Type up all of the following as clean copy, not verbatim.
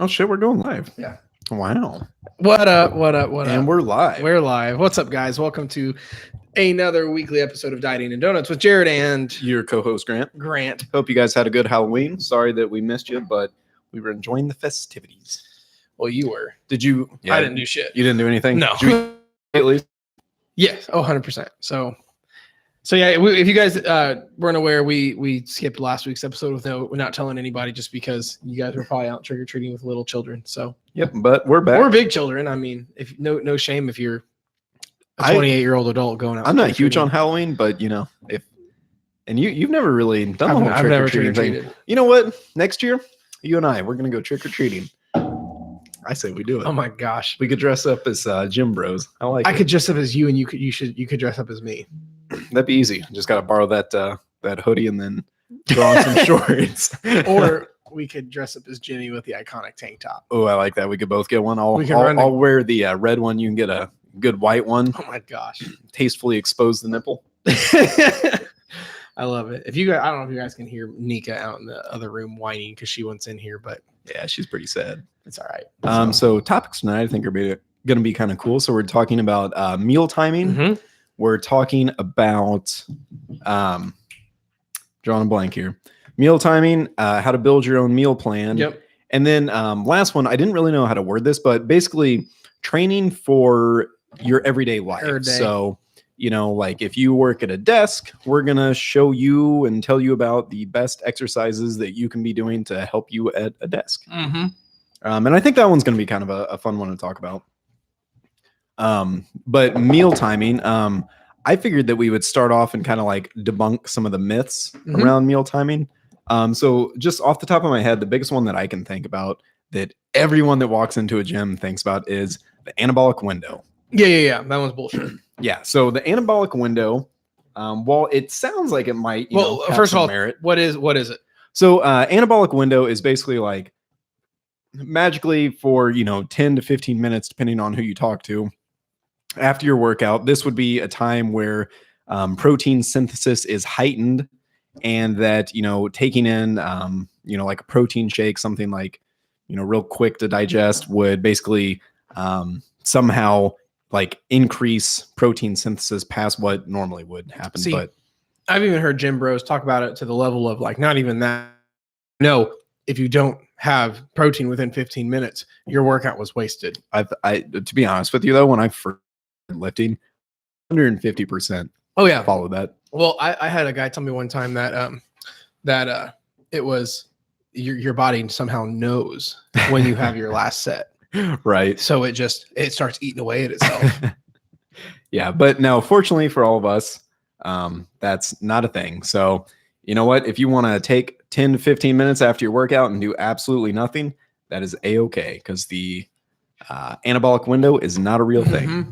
Oh shit, we're going live. Yeah. Wow. What up? What up? What And up? we're live. We're live. What's up, guys? Welcome to another weekly episode of Dieting and Donuts with Jared and Your co-host Grant. Grant. Hope you guys had a good Halloween. Sorry that we missed you, but we were enjoying the festivities. Well, you were. Did you? I didn't do shit. You didn't do anything? No. Did you eat at least? Yes. Oh, 100%. So yeah, if you guys weren't aware, we skipped last week's episode with we're not telling anybody just because you guys were probably out trick-or-treating with little children. So Yep, but we're back. or big children. I mean, if no shame if you're a 28-year-old adult going out. I'm not huge on Halloween, but you've never really done the whole I've never trick-or-treating thing. trick-or-treated. You know what? Next year, you and I, we're gonna go trick-or-treating. I say we do it. Oh my gosh. We could dress up as gym bros. I could dress up as you and you could dress up as me. That'd be easy. Just gotta borrow that hoodie and then throw on some shorts. Or we could dress up as Jimmy with the iconic tank top. Oh, I like that. We could both get one. We can run I'll wear the red one. You can get a good white one. Oh my gosh. Tastefully expose the nipple. I love it. If you guys, I don't know if you guys can hear Nika out in the other room whining because she wants in here, but Yeah, she's pretty sad. it's all right. So topics tonight I think are going to be kind of cool. So we're talking about meal timing. Mhm. We're talking about drawing a blank here. Meal timing, how to build your own meal plan. Yep. And then last one, I didn't really know how to word this, but basically training for your everyday life. Every day. So, like if you work at a desk, we're going to show you and tell you about the best exercises that you can be doing to help you at a desk. Mm-hmm. And I think that one's going to be kind of a fun one to talk about. But meal timing, I figured that we would start off and kind of like debunk some of the myths around meal timing. So just off the top of my head, the biggest one that I can think about that everyone that walks into a gym thinks about is the anabolic window. Yeah. That one's bullshit. Yeah. So the anabolic window, while it sounds like it might, have first of some all, merit. what is it? So anabolic window is basically like magically for 10 to 15 minutes, depending on who you talk to, after your workout. This would be a time where protein synthesis is heightened, and that taking in like a protein shake, something like real quick to digest, would basically somehow like increase protein synthesis past what normally would happen. See, but I've even heard gym bros talk about it to the level of like not even that. No, if you don't have protein within 15 minutes, your workout was wasted. I to be honest with you though, when I first started lifting, 150%. Oh yeah, follow that. Well, I had a guy tell me one time that it was your body somehow knows when you have your last set. Right. So it starts eating away at itself. Yeah. But now, fortunately for all of us, that's not a thing. So you know what? If you want to take 10 to 15 minutes after your workout and do absolutely nothing, that is A-okay, because the anabolic window is not a real thing. Mm-hmm.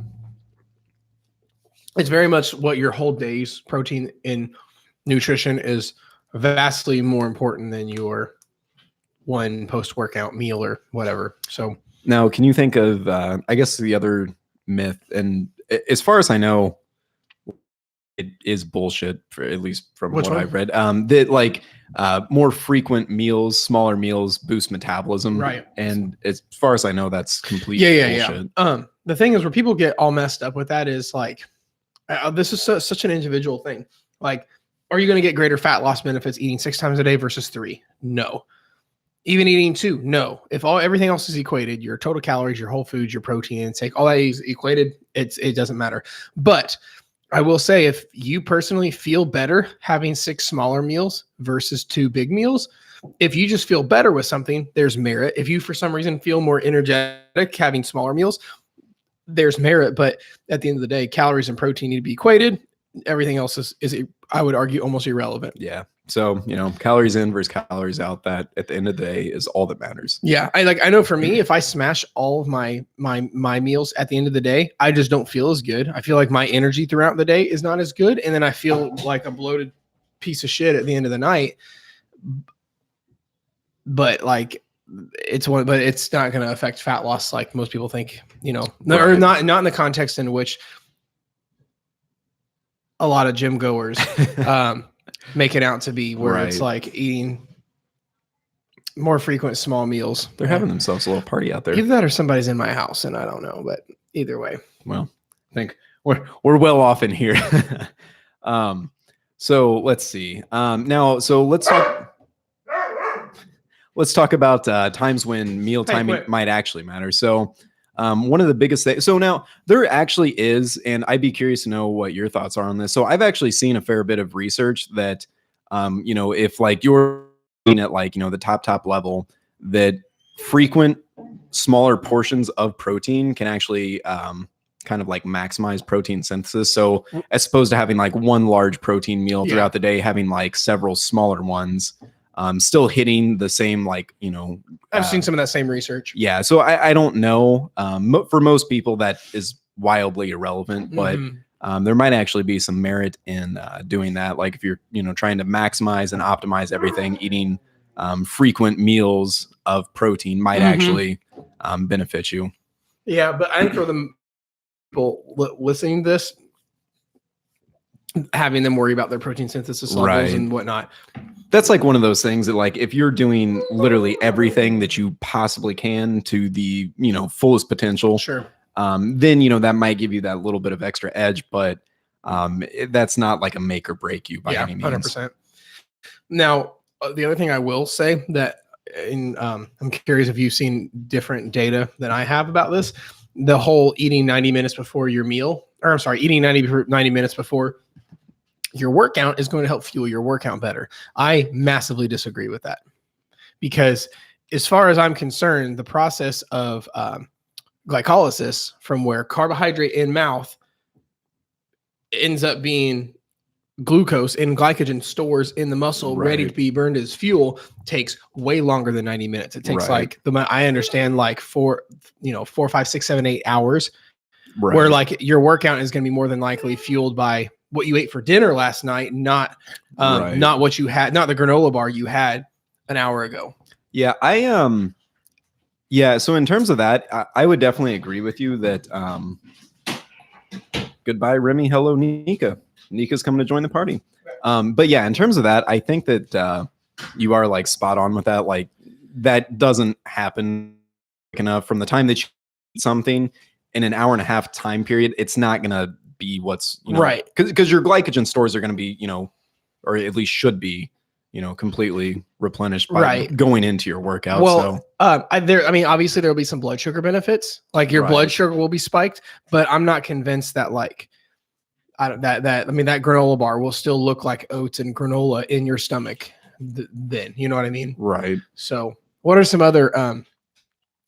It's very much what your whole day's protein in nutrition is vastly more important than your one post-workout meal or whatever. So now, can you think of, I guess the other myth, and as far as I know, it is bullshit, for at least from what I've read, that like more frequent meals, smaller meals boost metabolism. Right. And as far as I know, that's complete bullshit. Yeah. The thing is where people get all messed up with that is like, this is such an individual thing. Like, are you going to get greater fat loss benefits eating 6 times a day versus 3? No. Even eating 2? No. If everything else is equated, your total calories, your whole foods, your protein intake, all that is equated, it doesn't matter. But I will say, if you personally feel better having 6 smaller meals versus 2 big meals, if you just feel better with something, there's merit. If you, for some reason, feel more energetic having smaller meals, there's merit. But at the end of the day, calories and protein need to be equated. Everything else is I would argue, almost irrelevant. Yeah. So, calories in versus calories out, that at the end of the day is all that matters. Yeah. I know for me, if I smash all of my meals at the end of the day, I just don't feel as good. I feel like my energy throughout the day is not as good. And then I feel like a bloated piece of shit at the end of the night. But like, it's not going to affect fat loss like most people think, or not in the context in which a lot of gym goers make it out to be, where it's like eating more frequent small meals. They're having themselves a little party out there. Either that or somebody's in my house and I don't know, but either way. Well, I think we're well off in here. So let's see. Now, so let's talk about times when meal timing might actually matter. So one of the biggest things, so now there actually is, and I'd be curious to know what your thoughts are on this. So I've actually seen a fair bit of research that, if like you're at like, the top level, that frequent smaller portions of protein can actually kind of like maximize protein synthesis. So as opposed to having like one large protein meal throughout the day, having like several smaller ones, still hitting the same, like, I've seen some of that same research. Yeah. So I don't know. For most people that is wildly irrelevant, but there might actually be some merit in doing that. Like if you're, trying to maximize and optimize everything, eating frequent meals of protein might actually benefit you. Yeah. But I think for the people listening to this, having them worry about their protein synthesis levels and whatnot. That's like one of those things that, like, if you're doing literally everything that you possibly can to the, fullest potential, then, that might give you that little bit of extra edge, but that's not like a make or break you by any means. 100%. Now, the other thing I will say that I'm curious if you've seen different data than I have about this, the whole eating 90 minutes before your meal, or I'm sorry, eating 90 minutes before your workout is going to help fuel your workout better. I massively disagree with that, because as far as I'm concerned, the process of glycolysis, from where carbohydrate in mouth ends up being glucose and glycogen stores in the muscle ready to be burned as fuel, takes way longer than 90 minutes. It takes I understand like 4, 5, 6, 7, 8 hours, where like your workout is going to be more than likely fueled by what you ate for dinner last night, not what you had, not the granola bar you had an hour ago. Yeah. So in terms of that, I would definitely agree with you that, goodbye, Remy. Hello, Nika. Nika's coming to join the party. But yeah, in terms of that, I think that you are like spot on with that. Like that doesn't happen enough from the time that you eat something in an hour and a half time period. It's not going to be what's because your glycogen stores are going to be, or at least should be, completely replenished by going into your workout. Well, obviously there'll be some blood sugar benefits, like your blood sugar will be spiked, but I'm not convinced that like, that granola bar will still look like oats and granola in your stomach then, you know what I mean? Right. So what are some other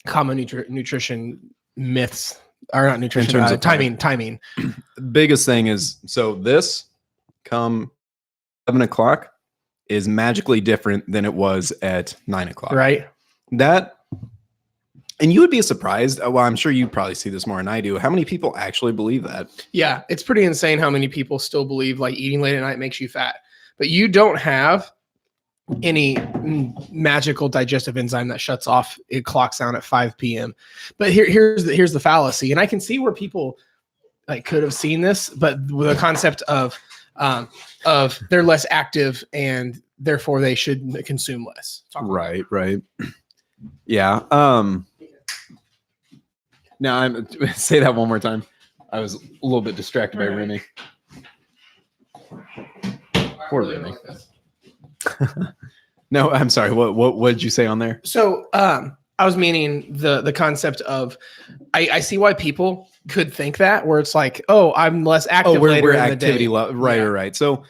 common nutrition myths, or not nutrition, in terms of timing? Biggest thing is, so this come 7 o'clock is magically different than it was at 9 o'clock. Right. That, and you would be surprised. Well, I'm sure you probably see this more than I do. How many people actually believe that? Yeah, it's pretty insane how many people still believe like eating late at night makes you fat, but you don't have any magical digestive enzyme that shuts off. It clocks down at 5 p.m. But here's the fallacy, and I can see where people like could have seen this, but with the concept of they're less active and therefore they should consume less. Right. Yeah. Now I'm say that one more time. I was a little bit distracted by Remy. Poor Remy. No, I'm sorry. What did you say on there? So I was meaning the concept of I see why people could think that, where it's like, oh, I'm less active later in the day. Right. So,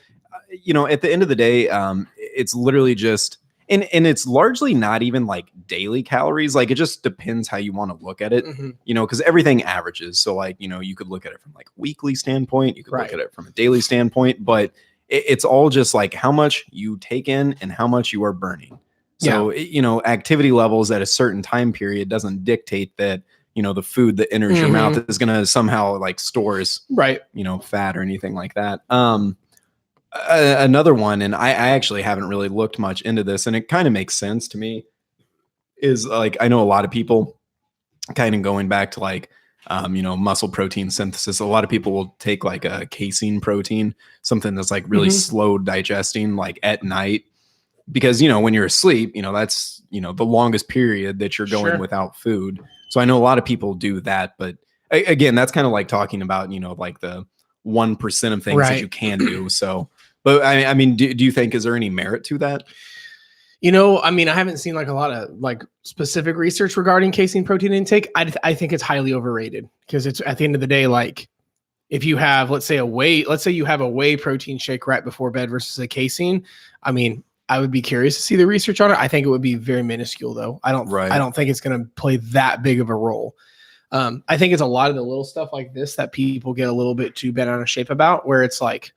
at the end of the day, it's literally just, and it's largely not even like daily calories. Like it just depends how you want to look at it, because everything averages. So like, you could look at it from like weekly standpoint, you could look at it from a daily standpoint, but it's all just like how much you take in and how much you are burning. So, activity levels at a certain time period doesn't dictate that, the food that enters your mouth is going to somehow like stores, fat or anything like that. Another one, and I actually haven't really looked much into this, and it kind of makes sense to me, is like, I know a lot of people kind of going back to like, muscle protein synthesis. A lot of people will take like a casein protein, something that's like really slow digesting, like at night. because when you're asleep, that's the longest period that you're going Sure. without food. So I know a lot of people do that, but again, that's kind of like talking about like the 1% of things that Right. you can do. So, but I mean, do you think, is there any merit to that? I mean, I haven't seen like a lot of like specific research regarding casein protein intake. I think it's highly overrated because it's at the end of the day, like if you have, let's say you have a whey protein shake right before bed versus a casein. I mean, I would be curious to see the research on it. I think it would be very minuscule though. I don't think it's going to play that big of a role. I think it's a lot of the little stuff like this that people get a little bit too bent out of shape about, where it's like,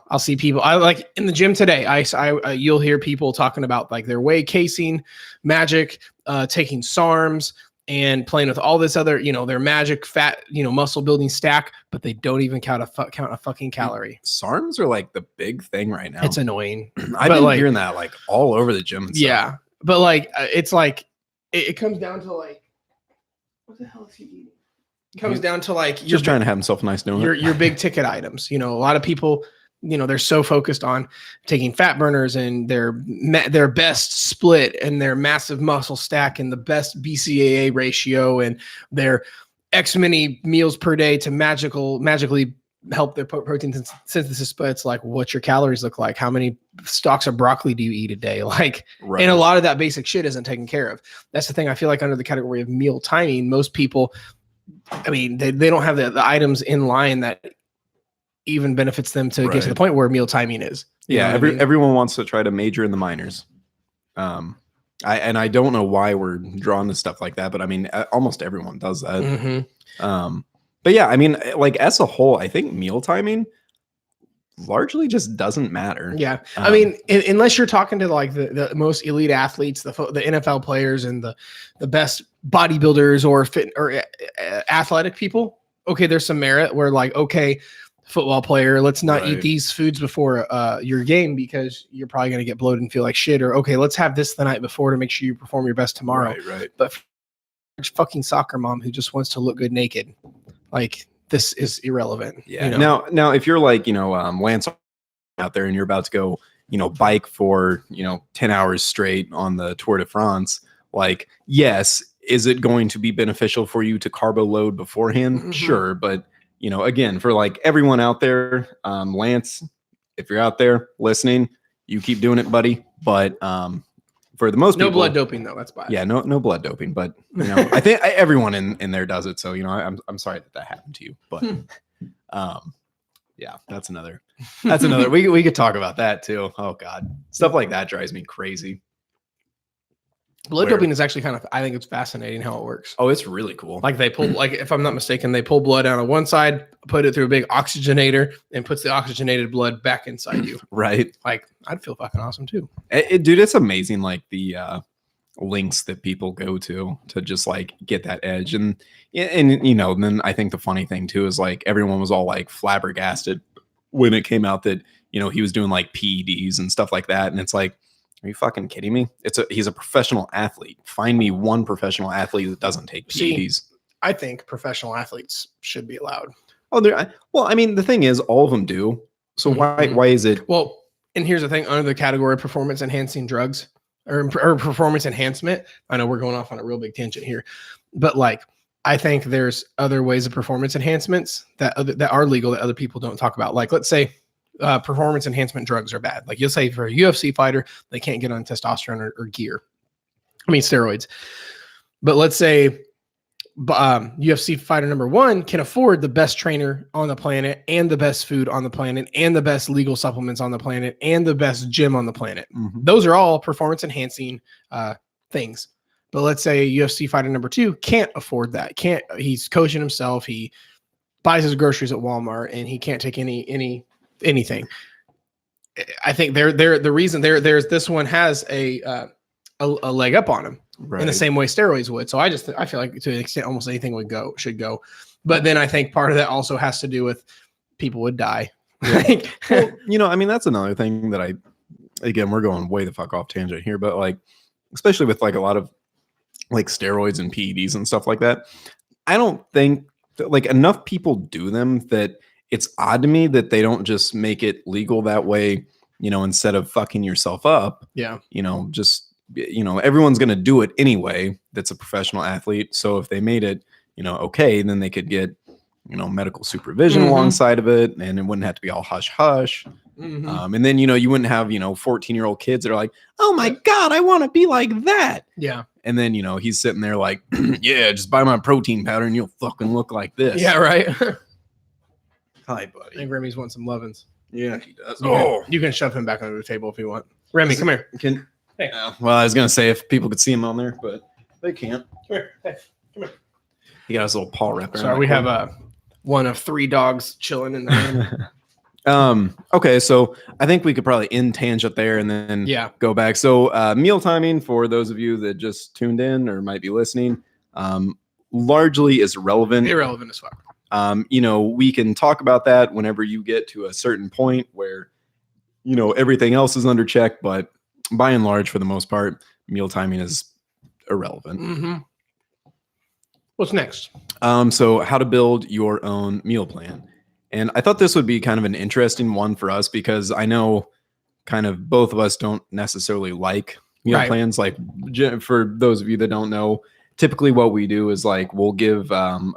I'll see people. I like in the gym today. You'll hear people talking about like their whey casein, magic, taking SARMs, and playing with all this other, their magic fat, muscle building stack, but they don't even count a fucking calorie. SARMs are like the big thing right now. It's annoying. I've been hearing that like all over the gym. And stuff. Yeah, but like it's like it comes down to like, what the hell is he eating? It comes down to like just trying to have himself a nice donut. Your big ticket items. A lot of people, they're so focused on taking fat burners and their best split and their massive muscle stack and the best BCAA ratio and their X many meals per day to magically help their protein synthesis. But it's like, what's your calories look like? How many stalks of broccoli do you eat a day? Like, right. And a lot of that basic shit isn't taken care of. That's the thing. I feel like under the category of meal timing, most people, I mean, they don't have the items in line that even benefits them to get to the point where meal timing is. Everyone wants to try to major in the minors. I don't know why we're drawn to stuff like that, but I mean, almost everyone does that. Mm-hmm. But yeah, I mean, like as a whole, I think meal timing largely just doesn't matter. Yeah. I mean, unless you're talking to like the most elite athletes, the NFL players and the best bodybuilders or fit or athletic people. Okay. There's some merit where like, okay, football player, let's not eat these foods before your game because you're probably going to get bloated and feel like shit. Or, okay, let's have this the night before to make sure you perform your best tomorrow. Right. But fucking soccer mom who just wants to look good naked, like this is irrelevant. Yeah. Now, if you're like, Lance out there and you're about to go, bike for, 10 hours straight on the Tour de France, like, yes, is it going to be beneficial for you to carbo load beforehand? Mm-hmm. Sure. But again, for like everyone out there, Lance, if you're out there listening, you keep doing it, buddy. But for the most people, no blood doping though. That's bad. Yeah, no blood doping. But I think everyone in there does it. So I'm sorry that happened to you. But yeah, that's another. We could talk about that too. Oh God, stuff like that drives me crazy. Blood doping is actually I think it's fascinating how it works. Oh, it's really cool. Like they pull, like if I'm not mistaken, they pull blood out on one side, put it through a big oxygenator, and puts the oxygenated blood back inside you. Right. Like I'd feel fucking awesome too. Dude, it's amazing. Like the links that people go to just like get that edge, and then I think the funny thing too is like everyone was all like flabbergasted when it came out that he was doing like PEDs and stuff like that, and it's like, are you fucking kidding me? He's a professional athlete. Find me one professional athlete that doesn't take PEDs. See, I think professional athletes should be allowed. Oh, well, I mean, the thing is, all of them do. So why is it? Well, and here's the thing: under the category of performance enhancing drugs or performance enhancement, I know we're going off on a real big tangent here, but like, I think there's other ways of performance enhancements that are legal that other people don't talk about. Like, let's say. Performance enhancement drugs are bad. Like you'll say for a UFC fighter, they can't get on testosterone or gear. I mean, steroids. But let's say UFC fighter number 1 can afford the best trainer on the planet and the best food on the planet and the best legal supplements on the planet and the best gym on the planet. Mm-hmm. Those are all performance enhancing things. But let's say UFC fighter number 2 can't afford that. He's coaching himself. He buys his groceries at Walmart and he can't take anything. I think the reason there's this one has a leg up on him in the same way steroids would. So I feel like to an extent almost anything should go. But then I think part of that also has to do with people would die. Yeah. Well, I mean, that's another thing that again, we're going way the fuck off tangent here, but like, especially with like a lot of like steroids and PEDs and stuff like that, I don't think that, like, enough people do them that it's odd to me that they don't just make it legal that way instead of fucking yourself up, Yeah. just, everyone's going to do it anyway. That's a professional athlete. So if they made it, okay, then they could get, medical supervision alongside of it, and it wouldn't have to be all hush hush. And then, you wouldn't have, 14-year-old kids that are like, oh my God, I want to be like that. Yeah. And then, he's sitting there like, yeah, just buy my protein powder and you'll fucking look like this. Yeah, right. Hi, I buddy. think Remy's want some lovins. Yeah, he does. You can shove him back under the table if you want. Remy, come here. Hey. Well, I was going to say if people could see him on there, but they can't. Come here. Hey, come here. He got his little paw wrapper. Sorry, we have one of 3 dogs chilling in the room. Okay, so I think we could probably end tangent there and then go back. So meal timing, for those of you that just tuned in or might be listening, largely is irrelevant. Irrelevant as fuck. We can talk about that whenever you get to a certain point where, everything else is under check, but by and large, for the most part, meal timing is irrelevant. What's next? So how to build your own meal plan. And I thought this would be kind of an interesting one for us because I know kind of both of us don't necessarily like meal plans. Like for those of you that don't know, typically what we do is like we'll give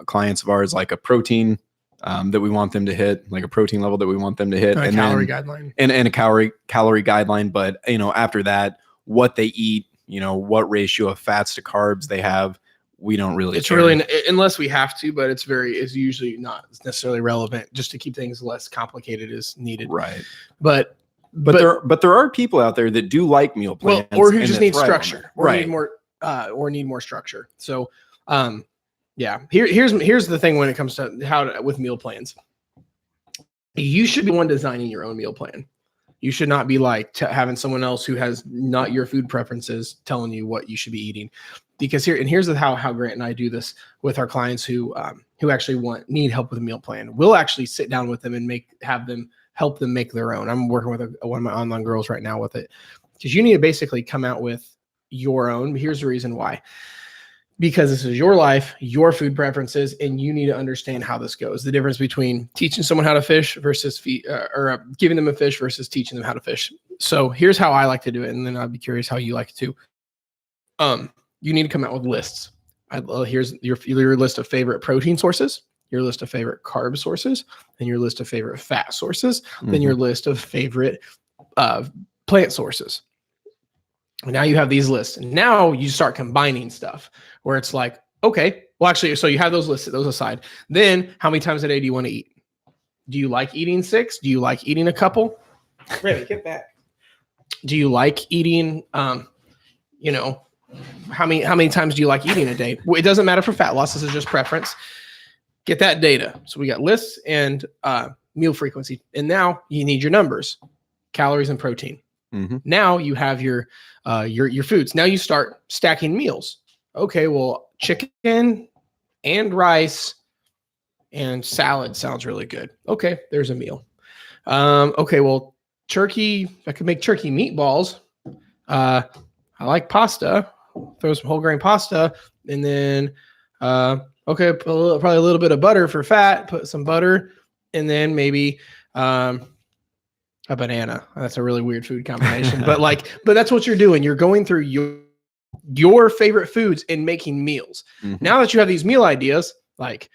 clients of ours like a protein that we want them to hit, like a protein level that we want them to hit, and calorie guideline, and a calorie guideline. But after that, what they eat, what ratio of fats to carbs they have, we don't really. It's care. Really unless we have to, but it's usually not necessarily relevant. Just to keep things less complicated is needed, right? But there are people out there that do like meal plans, or who just need structure, or need more structure. So, here's the thing when it comes to with meal plans. You should be one designing your own meal plan. You should not be like having someone else who has not your food preferences telling you what you should be eating. Because here's how Grant and I do this with our clients who actually need help with a meal plan. We'll actually sit down with them and help them make their own. I'm working with one of my online girls right now with it, because you need to basically come out with your own. Here's the reason why. Because this is your life, your food preferences, and you need to understand how this goes. The difference between teaching someone how to fish versus giving them a fish versus teaching them how to fish. So here's how I like to do it, and then I'd be curious how you like it too. You need to come out with lists. Here's your list of favorite protein sources, your list of favorite carb sources, and your list of favorite fat sources, then your list of favorite plant sources. And now you have these lists. And now you start combining stuff where it's like, okay, well, actually, so you have those lists, those aside. Then how many times a day do you want to eat? Do you like eating 6? Do you like eating a couple? Really, get back. Do you like eating, how many times do you like eating a day? Well, it doesn't matter for fat loss. This is just preference. Get that data. So we got lists and meal frequency. And now you need your numbers, calories and protein. Now you have your foods. Now you start stacking meals. Okay, well, chicken and rice and salad sounds really good. Okay, there's a meal. Okay, well, turkey, I could make turkey meatballs. I like pasta. Throw some whole grain pasta, and then probably a little bit of butter for fat. Put some butter, and then maybe a banana. That's a really weird food combination, but that's what you're doing. You're going through your favorite foods and making meals. Now that you have these meal ideas, like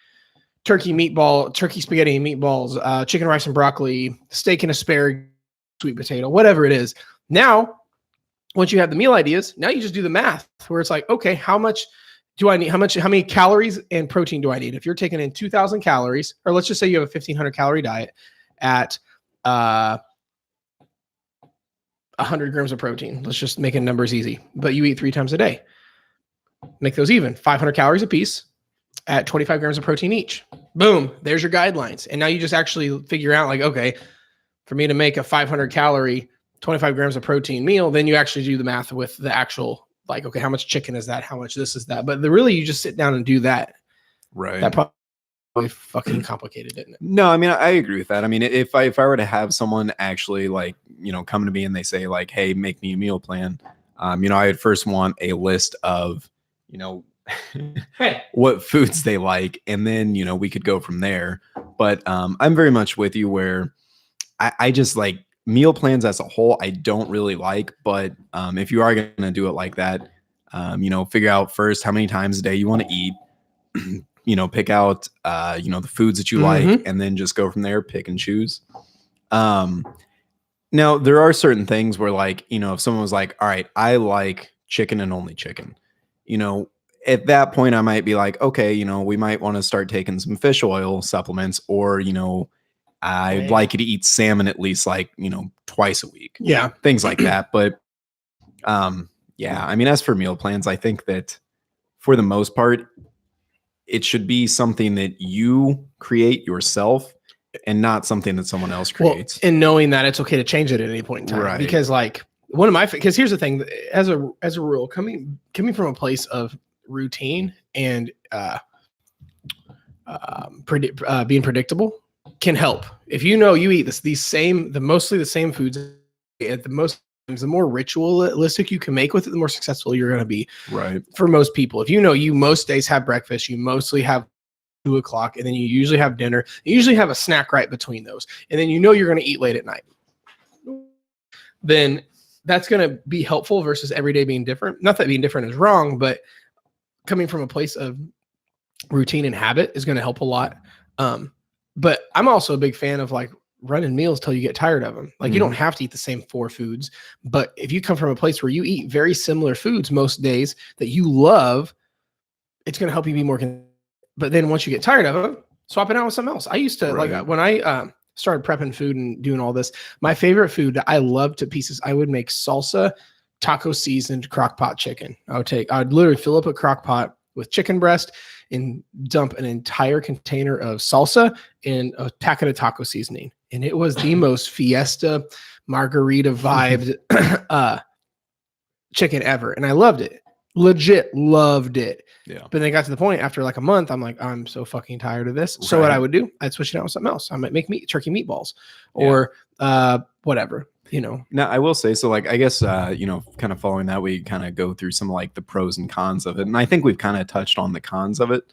turkey spaghetti and meatballs, chicken, rice, and broccoli, steak and asparagus, sweet potato, whatever it is. Now, once you have the meal ideas, now you just do the math where it's like, okay, how much do I need? How many calories and protein do I need? If you're taking in 2,000 calories, or let's just say you have a 1,500 calorie diet at 100 grams of protein. Let's just make numbers easy, but you eat 3 times a day. Make those even, 500 calories a piece at 25 grams of protein each. Boom, there's your guidelines. And now you just actually figure out like, okay, for me to make a 500 calorie, 25 grams of protein meal, then you actually do the math with the actual, like, okay, how much chicken is that? How much this is that? But really you just sit down and do that. Right. That probably fucking complicated, isn't it? No, I mean, I agree with that. I mean, if I were to have someone actually like, come to me and they say like, hey, make me a meal plan. I'd first want a list of, what foods they like. And then, we could go from there. But I'm very much with you where I just like meal plans as a whole, I don't really like, but if you are going to do it like that, figure out first how many times a day you want to eat, pick out, the foods that you like, and then just go from there, pick and choose. Now there are certain things where like, if someone was like, all right, I like chicken and only chicken, at that point I might be like, okay, we might want to start taking some fish oil supplements, or, I'd like you to eat salmon at least like, twice a week. Yeah. Things like that. But yeah, I mean, as for meal plans, I think that for the most part, it should be something that you create yourself and not something that someone else creates. Well, and knowing that it's okay to change it at any point in time. Right. Because like because here's the thing, as a rule, coming from a place of routine and being predictable can help. If you eat mostly the same foods at the most times, the more ritualistic you can make with it, the more successful you're going to be. Right. For most people, if you most days have breakfast, you mostly have 2:00, and then you usually have dinner. You usually have a snack right between those, and then you're going to eat late at night. Then that's going to be helpful versus every day being different. Not that being different is wrong, but coming from a place of routine and habit is going to help a lot. But I'm also a big fan of like running meals till you get tired of them. Like you don't have to eat the same 4 foods, but if you come from a place where you eat very similar foods most days that you love, it's going to help you be more. But then once you get tired of them, swap it out with something else. I used to like when I started prepping food and doing all this, my favorite food that I loved to pieces, I would make salsa, taco seasoned crock pot chicken. I'd literally fill up a crock pot with chicken breast and dump an entire container of salsa and a packet of taco seasoning. And it was the most fiesta margarita vibed chicken ever. And I loved it. Legit loved it. Yeah. But then it got to the point after like a month, I'm like, I'm so fucking tired of this. So what I would do, I'd switch it out with something else. I might make turkey meatballs or whatever. Now I will say, so like, I guess, kind of following that, we kind of go through some like the pros and cons of it. And I think we've kind of touched on the cons of it,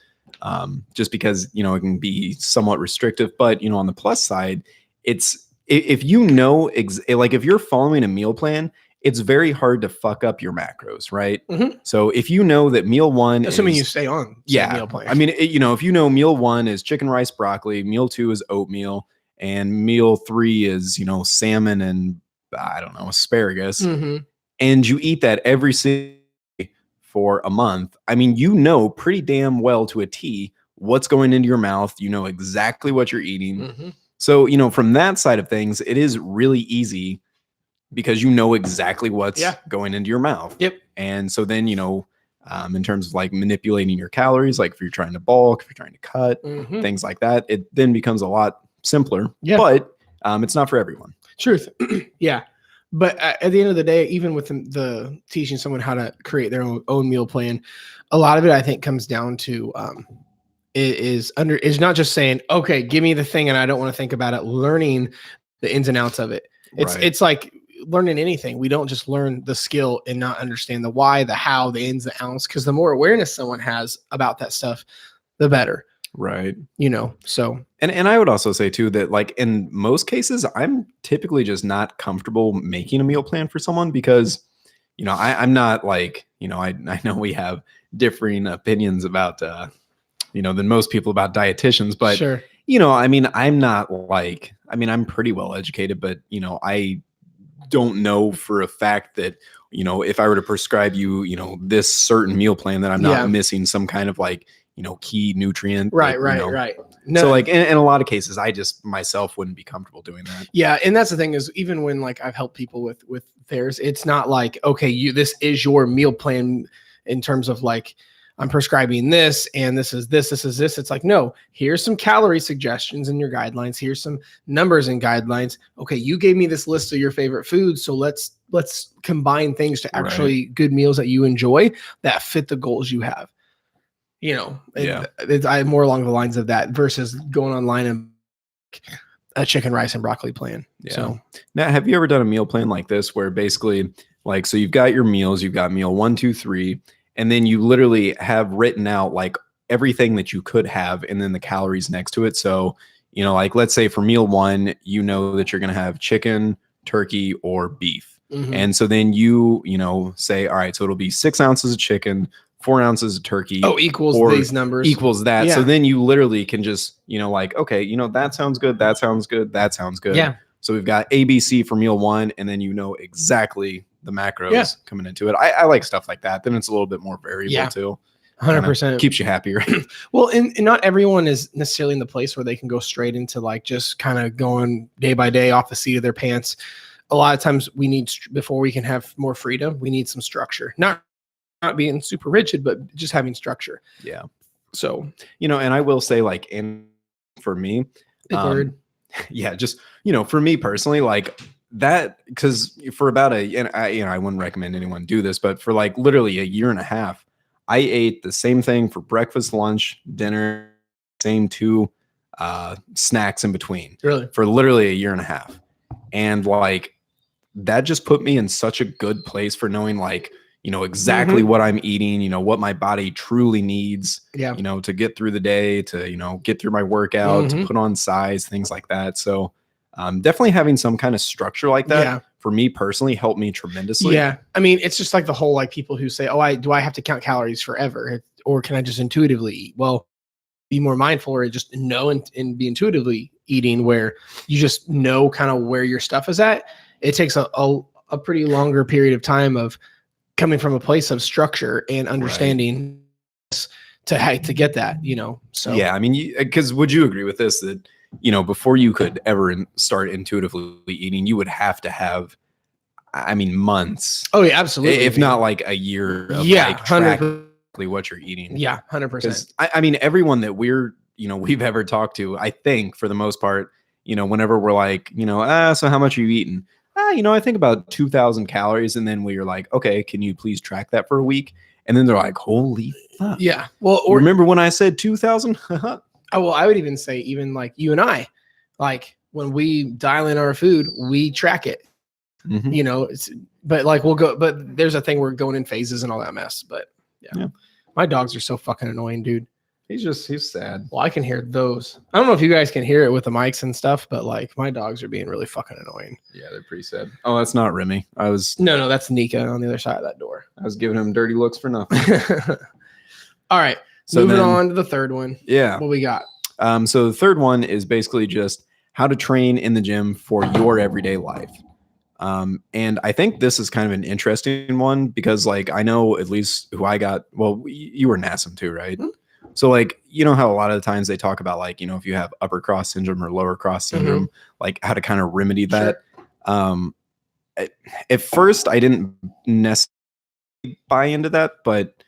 just because, it can be somewhat restrictive, but, on the plus side, it's, if if you're following a meal plan, it's very hard to fuck up your macros, right? So if you know that meal one, assuming you stay on meal plan. I mean, if meal 1 is chicken, rice, broccoli, meal 2 is oatmeal, and meal 3 is, salmon and I don't know, asparagus, and you eat that every single day for a month, I mean, pretty damn well to a T what's going into your mouth. You know exactly what you're eating. So, from that side of things, it is really easy because exactly what's going into your mouth. Yep. And so then, in terms of like manipulating your calories, like if you're trying to bulk, if you're trying to cut, things like that, it then becomes a lot simpler. Yeah. But it's not for everyone. Truth. Yeah. But at the end of the day, even with the teaching someone how to create their own meal plan, a lot of it, I think, comes down to is not just saying, okay, give me the thing and I don't want to think about it, learning the ins and outs of it. It's like learning anything. We don't just learn the skill and not understand the why, the how, the ins, the outs, because the more awareness someone has about that stuff, the better. Right. So. And I would also say too, that like in most cases, I'm typically just not comfortable making a meal plan for someone because, I'm not like, I know we have differing opinions about, than most people about dietitians, but sure. I'm not like, I'm pretty well educated, but, I don't know for a fact that, if I were to prescribe you, this certain meal plan, that I'm not missing some kind of like, key nutrient. Right. No. So like in a lot of cases, I just myself wouldn't be comfortable doing that. Yeah. And that's the thing is, even when like I've helped people with theirs, it's not like, okay, this is your meal plan in terms of like, I'm prescribing this and this is this. It's like, no, here's some calorie suggestions in your guidelines. Here's some numbers and guidelines. Okay, you gave me this list of your favorite foods. So let's combine things to actually good meals that you enjoy that fit the goals you have. I'm more along the lines of that versus going online and a chicken, rice, and broccoli plan. Yeah. So now, have you ever done a meal plan like this where basically like, so you've got your meals, you've got meal 1, 2, 3, and then you literally have written out like everything that you could have and then the calories next to it. So, like, let's say for meal 1, that you're going to have chicken, turkey, or beef. Mhm. And so then you know, say, all right, so it'll be 6 ounces of chicken, 4 ounces of turkey. Equals or these numbers. Equals that. Yeah. So then you literally can just, you know, like, okay, you know, that sounds good. That sounds good. That sounds good. Yeah. So we've got ABC for meal 1, and then you know exactly the macros Yeah. coming into it. I like stuff like that. Then it's a little bit more variable too. 100%. Keeps you happier. Well, and not everyone is necessarily in the place where they can go straight into like just kind of going day by day off the seat of their pants. A lot of times we need, before we can have more freedom, we need some structure. Not being super rigid, but just having structure. Yeah. So, you know, and I will say, like, for me, big word. yeah, just, you know, for me personally, like that, because for about and I wouldn't recommend anyone do this, but for like literally a year and a half, I ate the same thing for breakfast, lunch, dinner, same 2 snacks in between. Really? For literally a year and a half. And like that just put me in such a good place for knowing, like, you know, exactly what I'm eating, you know, what my body truly needs, Yeah. you know, to get through the day, to, you know, get through my workout, to put on size, things like that. So definitely having some kind of structure like that for me personally helped me tremendously. Yeah. I mean, it's just like the whole, like, people who say, oh, do I have to count calories forever? Or can I just intuitively eat? Well, be more mindful, or just know and be intuitively eating, where you just know kind of where your stuff is at. It takes a pretty longer period of time of coming from a place of structure and understanding to get that, you know. So yeah, I mean, because would you agree with this, that, you know, before you could ever start intuitively eating, you would have to have, I mean, months. Oh yeah, absolutely. If not like a year of like tracking what you're eating. Yeah, 100%. I mean, everyone that we've ever talked to, I think for the most part, you know, whenever we're like, you know, so how much are you eating? You know, I think about 2,000 calories. And then we're like, okay, can you please track that for a week? And then they're like, holy fuck. Yeah. Well, or remember when I said 2,000? Oh, well, I would even say, even like you and I, like when we dial in our food, we track it. You know, but like but there's a thing, we're going in phases and all that mess. But yeah. My dogs are so fucking annoying, dude. He's sad. Well, I can hear those. I don't know if you guys can hear it with the mics and stuff, but like my dogs are being really fucking annoying. Yeah, they're pretty sad. Oh, that's not Remy. No, that's Nika on the other side of that door. I was giving him dirty looks for nothing. All right. So moving on to the third one. Yeah. What we got? So the third one is basically just how to train in the gym for your everyday life. And I think this is kind of an interesting one because, like, I know at least who I got. Well, you were NASM too, right? So, like, you know how a lot of the times they talk about, like, you know, if you have upper cross syndrome or lower cross syndrome, like how to kind of remedy that. At first, I didn't necessarily buy into that, but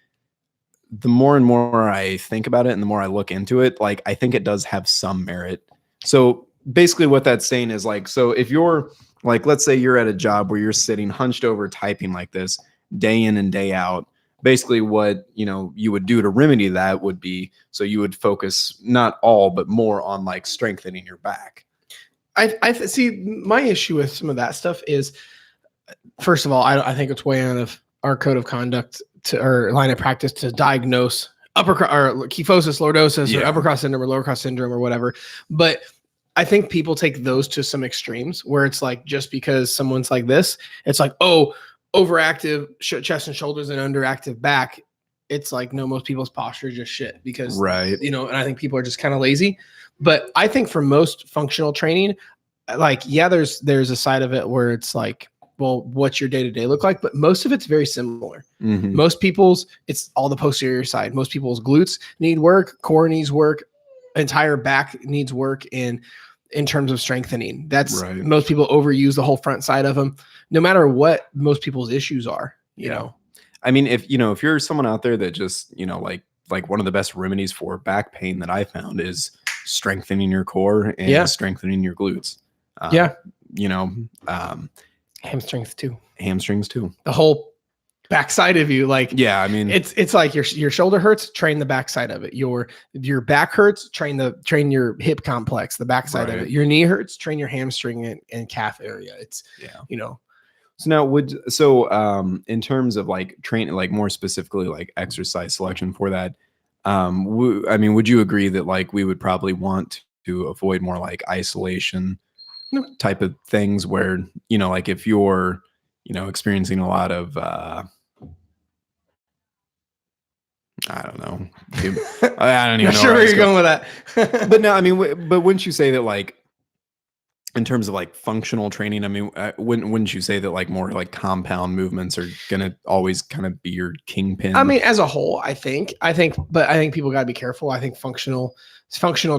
the more and more I think about it and the more I look into it, like, I think it does have some merit. So basically what that's saying is, like, so if you're like, let's say you're at a job where you're sitting hunched over typing like this day in and day out, basically what, you know, you would do to remedy that would be, so you would focus not all, but more on like strengthening your back. I see my issue with some of that stuff is, first of all, I think it's way out of our code of conduct or line of practice to diagnose or kyphosis, lordosis, or upper cross syndrome or lower cross syndrome or whatever. But I think people take those to some extremes where it's like, just because someone's like this, it's like, oh, overactive chest and shoulders and underactive back. It's like, no, most people's posture is just shit because, you know, and I think people are just kind of lazy. But I think for most functional training, like, yeah, there's a side of it where it's like, well, what's your day-to-day look like? But most of it's very similar. Most people's, it's all the posterior side. Most people's glutes need work, core needs work, entire back needs work in terms of strengthening. That's most people overuse the whole front side of them, no matter what most people's issues are, you know. I mean, if you're someone out there that just, you know, like one of the best remedies for back pain that I found is strengthening your core and strengthening your glutes. You know, hamstrings too. The whole backside of you, like, yeah, I mean, it's like your shoulder hurts, train the backside of it. Your back hurts, train your hip complex, the backside of it. Your knee hurts, train your hamstring and calf area. It's you know. So now in terms of like training, like more specifically like exercise selection for that, I mean, would you agree that like we would probably want to avoid more like isolation No. type of things where, like if you're, experiencing a lot of, I don't know. I don't even Not know sure where I where was you're going. going with that. But no, I mean, but wouldn't you say that like in terms of like functional training, I mean, wouldn't you say that like more like compound movements are gonna always kind of be your kingpin? I mean, as a whole, I think, but I think people got to be careful. I think functional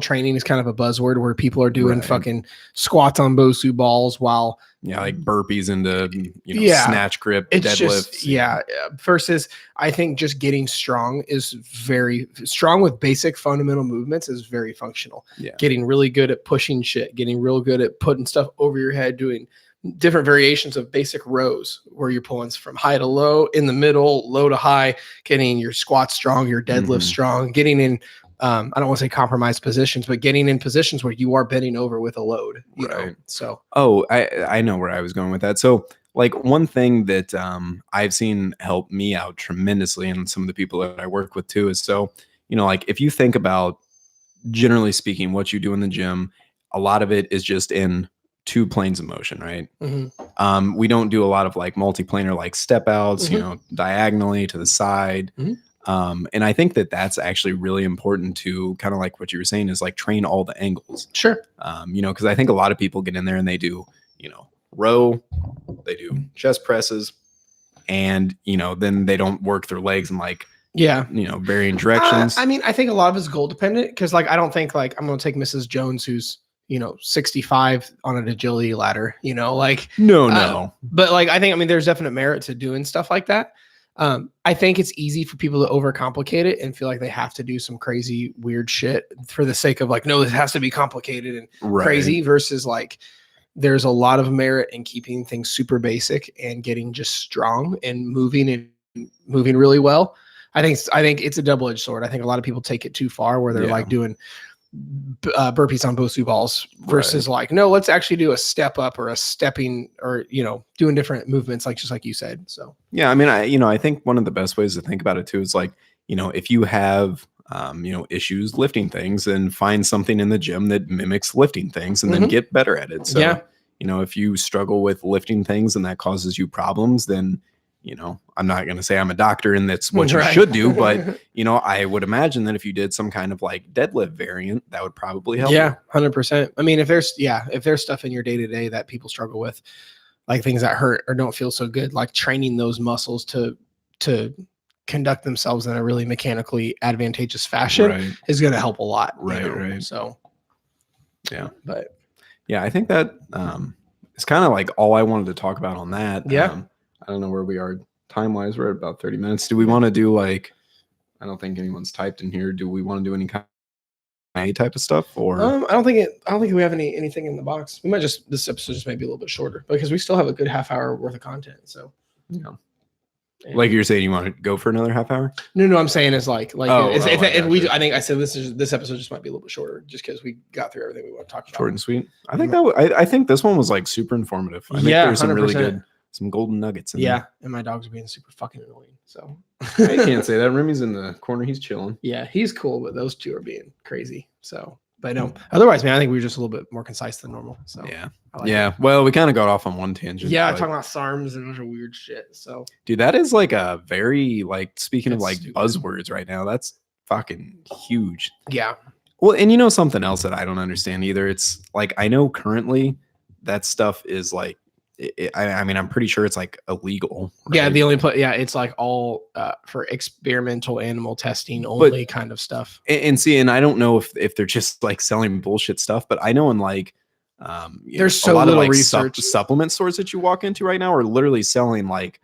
training is kind of a buzzword where people are doing Right. fucking squats on Bosu balls while like burpees into Yeah. snatch grip, it's deadlifts. just versus I think just getting strong is very strong with basic fundamental movements is very functional. Yeah. Getting really good at pushing shit, getting real good at putting stuff over your head, doing different variations of basic rows where you're pulling from high to low, in the middle, low to high, getting your squats strong, your deadlift strong, getting in I don't want to say compromised positions, but getting in positions where you are bending over with a load, you know. So I know where I was going with that. So like one thing that I've seen help me out tremendously, and some of the people that I work with too, is so like if you think about generally speaking what you do in the gym, a lot of it is just in two planes of motion, right? We don't do a lot of like multiplanar like step outs, diagonally to the side. And I think that that's actually really important to kind of like what you were saying is like train all the angles. Sure. Because I think a lot of people get in there and they do, row, they do chest presses, and then they don't work their legs in like varying directions. I mean, I think a lot of it's goal dependent because like I don't think like I'm gonna take Mrs. Jones who's 65 on an agility ladder, like no. But like I mean there's definite merit to doing stuff like that. I think it's easy for people to overcomplicate it and feel like they have to do some crazy weird shit for the sake of like, no, this has to be complicated and crazy versus like there's a lot of merit in keeping things super basic and getting just strong and moving really well. I think it's a double-edged sword. I think a lot of people take it too far where they're like doing burpees on Bosu balls versus like, no, let's actually do a step up or a stepping or, doing different movements, like, just like you said. So, yeah, I mean, I think one of the best ways to think about it too, is like, if you have, issues lifting things, then find something in the gym that mimics lifting things and then get better at it. So, if you struggle with lifting things and that causes you problems, then, I'm not going to say I'm a doctor and that's what you should do, but, I would imagine that if you did some kind of like deadlift variant, that would probably help. Yeah, 100%. I mean, if there's stuff in your day to day that people struggle with, like things that hurt or don't feel so good, like training those muscles to conduct themselves in a really mechanically advantageous fashion is going to help a lot. Right. So, yeah. But yeah, I think that is kind of like all I wanted to talk about on that. Yeah. I don't know where we are time wise. We're at about 30 minutes. Do we want to do like, I don't think anyone's typed in here. Do we want to do any kind of type of stuff or I don't think we have anything in the box. We might this episode just might be a little bit shorter because we still have a good half hour worth of content. So like you're saying you want to go for another half hour? No, I'm saying is like if we gotcha. I think I said this episode just might be a little bit shorter just because we got through everything we want to talk about. Short and sweet. I think I think this one was like super informative. I think there's some really good, some golden nuggets in there. And my dog's being super fucking annoying. So I can't say that. Remy's in the corner. He's chilling. Yeah, he's cool, but those two are being crazy. So, but no. Otherwise, man, I think we were just a little bit more concise than normal. So Well, we kind of got off on one tangent. Yeah, talking about SARMs and a bunch of weird shit. So, dude, that is like a very like speaking of like stupid buzzwords right now. That's fucking huge. Yeah. Well, and something else that I don't understand either. It's like I know currently that stuff is like. I mean, I'm pretty sure it's like illegal. Right? Yeah, the only it's like all for experimental animal testing only kind of stuff. And I don't know if they're just like selling bullshit stuff, but I know in like there's so little research. Supplement stores that you walk into right now are literally selling like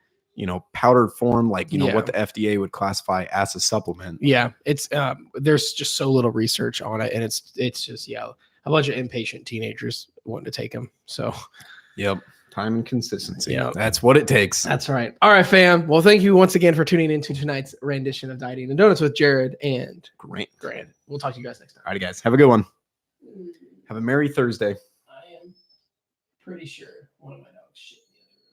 powdered form, like what the FDA would classify as a supplement. Yeah, it's there's just so little research on it, and it's just a bunch of impatient teenagers wanting to take them. So, yep. Time and consistency. Yeah, that's what it takes. That's right. All right, fam. Well, thank you once again for tuning into tonight's rendition of Dieting and Donuts with Jared and Grant. We'll talk to you guys next time. All right, guys. Have a good one. Have a Merry Thursday. I am pretty sure one of my